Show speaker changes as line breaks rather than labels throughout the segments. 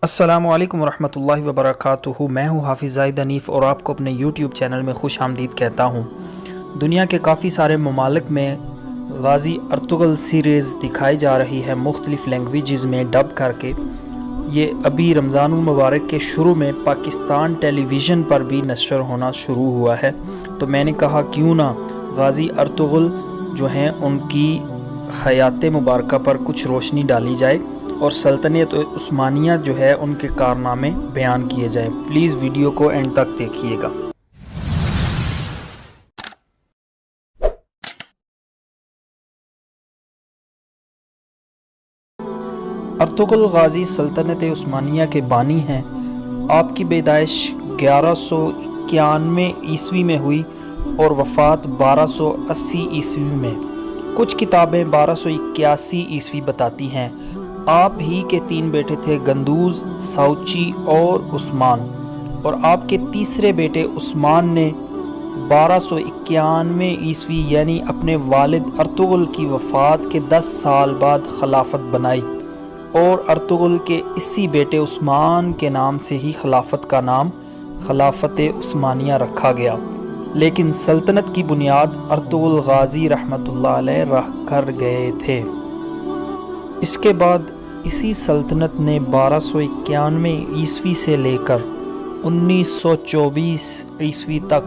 السلام علیکم ورحمۃ اللہ وبرکاتہ۔ میں ہوں حافظ زاہد حنیف اور آپ کو اپنے یوٹیوب چینل میں خوش آمدید کہتا ہوں۔ دنیا کے کافی سارے ممالک میں غازی ارطغرل سیریز دکھائی جا رہی ہے مختلف لینگویجز میں ڈب کر کے۔ یہ ابھی رمضان المبارک کے شروع میں پاکستان ٹیلی ویژن پر بھی نشر ہونا شروع ہوا ہے، تو میں نے کہا کیوں نہ غازی ارطغرل جو ہیں ان کی حیات مبارکہ پر کچھ روشنی ڈالی جائے اور سلطنت عثمانیہ جو ہے ان کے کارنامے بیان کیے جائیں۔ پلیز ویڈیو کو اینڈ تک دیکھیے گا۔ ارطغرل غازی سلطنت عثمانیہ کے بانی ہیں۔ آپ کی پیدائش 1191 عیسوی میں ہوئی اور وفات 1280 عیسوی میں۔ کچھ کتابیں 1281 عیسوی بتاتی ہیں۔ آپ ہی کے 3 بیٹے تھے، گندوز، ساؤچی اور عثمان، اور آپ کے تیسرے بیٹے عثمان نے 1291 عیسوی یعنی اپنے والد ارطغرل کی وفات کے 10 سال بعد خلافت بنائی، اور ارطغرل کے اسی بیٹے عثمان کے نام سے ہی خلافت کا نام خلافت عثمانیہ رکھا گیا، لیکن سلطنت کی بنیاد ارطغرل غازی رحمۃ اللہ علیہ رکھ کر گئے تھے۔ اس کے بعد اسی سلطنت نے 1291 عیسوی سے لے کر 1924 عیسوی تک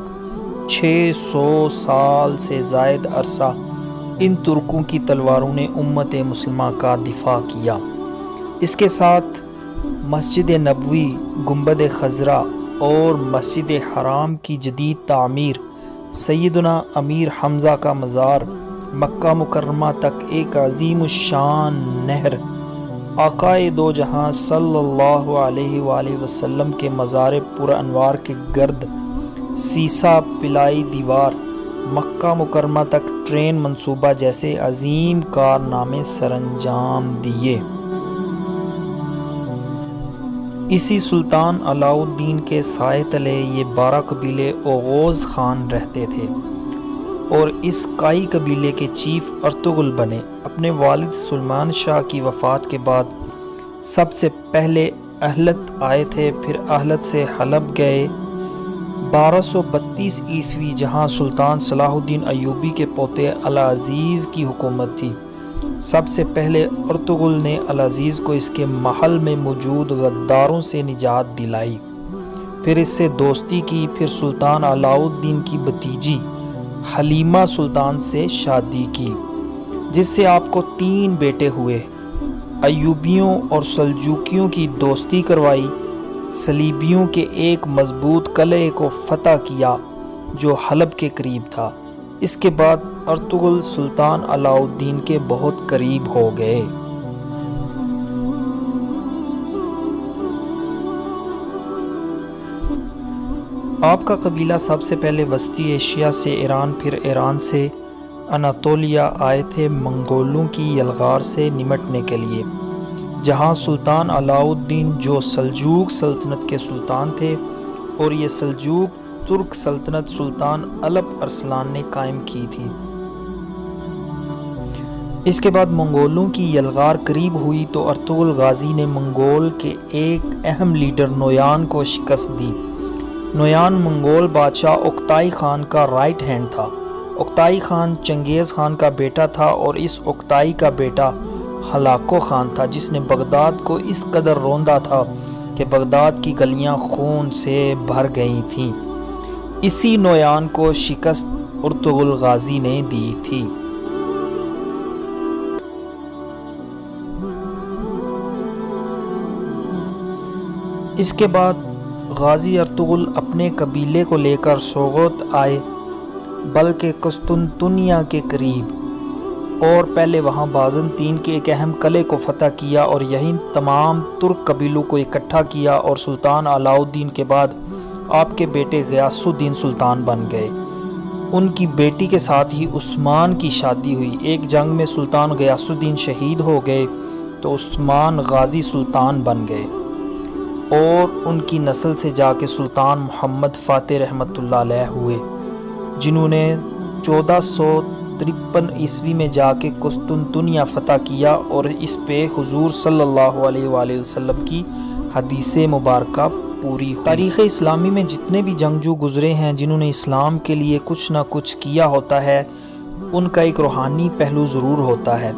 600 سال سے زائد عرصہ ان ترکوں کی تلواروں نے امت مسلمہ کا دفاع کیا۔ اس کے ساتھ مسجد نبوی، گنبد خضرا اور مسجد حرام کی جدید تعمیر، سیدنا امیر حمزہ کا مزار، مکہ مکرمہ تک ایک عظیم الشان نہر، آقائے دو جہاں صلی اللہ علیہ وآلہ وسلم کے مزار پر انوار کے گرد سیسا پلائی دیوار، مکہ مکرمہ تک ٹرین منصوبہ جیسے عظیم کارنامے سر انجام دیے۔ اسی سلطان علاؤ الدین کے سائے تلے یہ 12 قبیلے اوغوز خان رہتے تھے، اور اس کائی قبیلے کے چیف ارطغرل بنے۔ اپنے والد سلیمان شاہ کی وفات کے بعد سب سے پہلے اہلت آئے تھے، پھر اہلت سے حلب گئے 1232 عیسوی، جہاں سلطان صلاح الدین ایوبی کے پوتے العزیز کی حکومت تھی۔ سب سے پہلے ارطغرل نے العزیز کو اس کے محل میں موجود غداروں سے نجات دلائی، پھر اس سے دوستی کی، پھر سلطان علاؤ الدین کی بھتیجی حلیمہ سلطان سے شادی کی، جس سے آپ کو 3 بیٹے ہوئے۔ ایوبیوں اور سلجوکیوں کی دوستی کروائی، صلیبیوں کے ایک مضبوط قلعے کو فتح کیا جو حلب کے قریب تھا۔ اس کے بعد ارطغرل سلطان علاؤ الدین کے بہت قریب ہو گئے۔ آپ کا قبیلہ سب سے پہلے وسطی ایشیا سے ایران، پھر ایران سے اناطولیہ آئے تھے منگولوں کی یلغار سے نمٹنے کے لیے، جہاں سلطان علاؤ الدین جو سلجوق سلطنت کے سلطان تھے، اور یہ سلجوق ترک سلطنت سلطان الپ ارسلان نے قائم کی تھی۔ اس کے بعد منگولوں کی یلغار قریب ہوئی تو ارطغرل غازی نے منگول کے ایک اہم لیڈر نویان کو شکست دی۔ نویان منگول بادشاہ اوکتائی خان کا رائٹ ہینڈ تھا۔ اوکتائی خان چنگیز خان کا بیٹا تھا، اور اس اوکتائی کا بیٹا ہلاکو خان تھا، جس نے بغداد کو اس قدر روندا تھا کہ بغداد کی گلیاں خون سے بھر گئی تھیں۔ اسی نویان کو شکست ارطغرل غازی نے دی تھی۔ اس کے بعد غازی ارطغرل اپنے قبیلے کو لے کر سوغوت آئے، بلکہ قسطنطنیہ کے قریب، اور پہلے وہاں بازنطین کے ایک اہم قلعے کو فتح کیا، اور یہیں تمام ترک قبیلوں کو اکٹھا کیا، اور سلطان علاؤ الدین کے بعد آپ کے بیٹے غیاث الدین سلطان بن گئے۔ ان کی بیٹی کے ساتھ ہی عثمان کی شادی ہوئی۔ ایک جنگ میں سلطان غیاث الدین شہید ہو گئے تو عثمان غازی سلطان بن گئے، اور ان کی نسل سے جا کے سلطان محمد فاتح رحمۃ اللہ علیہ ہوئے، جنہوں نے 1453 عیسوی میں جا کے قسطنطنیہ فتح کیا، اور اس پہ حضور صلی اللہ علیہ وآلہ وسلم کی حدیث مبارکہ پوری ہوئی۔ تاریخ اسلامی میں جتنے بھی جنگجو گزرے ہیں جنہوں نے اسلام کے لیے کچھ نہ کچھ کیا ہوتا ہے، ان کا ایک روحانی پہلو ضرور ہوتا ہے۔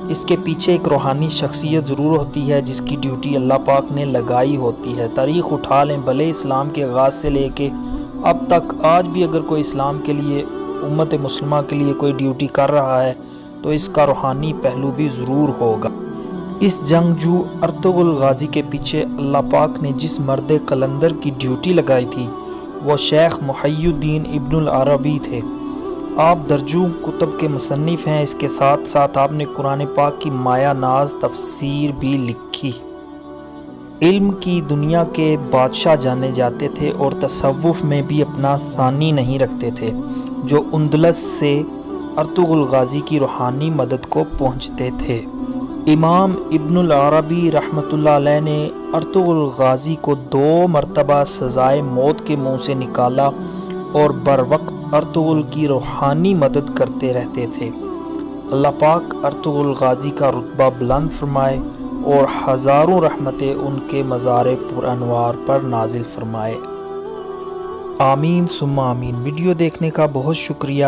اس کے پیچھے ایک روحانی شخصیت ضرور ہوتی ہے جس کی ڈیوٹی اللہ پاک نے لگائی ہوتی ہے۔ تاریخ اٹھا لیں، بھلے اسلام کے آغاز سے لے کے اب تک، آج بھی اگر کوئی اسلام کے لیے، امت مسلمہ کے لیے کوئی ڈیوٹی کر رہا ہے تو اس کا روحانی پہلو بھی ضرور ہوگا۔ اس جنگجو ارطغرل غازی کے پیچھے اللہ پاک نے جس مرد قلندر کی ڈیوٹی لگائی تھی وہ شیخ محی الدین ابن العربی تھے۔ آپ درجوں کتب کے مصنف ہیں، اس کے ساتھ ساتھ آپ نے قرآن پاک کی مایہ ناز تفسیر بھی لکھی۔ علم کی دنیا کے بادشاہ جانے جاتے تھے اور تصوف میں بھی اپنا ثانی نہیں رکھتے تھے، جو اندلس سے ارطغرل غازی کی روحانی مدد کو پہنچتے تھے۔ امام ابن العربی رحمۃ اللہ علیہ نے ارطغرل غازی کو 2 مرتبہ سزائے موت کے منہ سے نکالا اور بر وقت ارطغرل کی روحانی مدد کرتے رہتے تھے۔ اللہ پاک ارطغرل غازی کا رتبہ بلند فرمائے اور ہزاروں رحمتیں ان کے مزار پر انوار پر نازل فرمائے۔ آمین ثم آمین۔ ویڈیو دیکھنے کا بہت شکریہ۔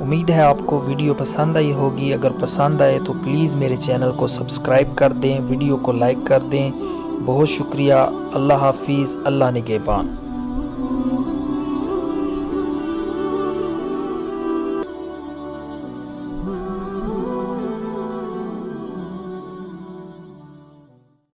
امید ہے آپ کو ویڈیو پسند آئی ہوگی۔ اگر پسند آئے تو پلیز میرے چینل کو سبسکرائب کر دیں، ویڈیو کو لائک کر دیں۔ بہت شکریہ۔ اللہ حافظ، اللہ نگہبان۔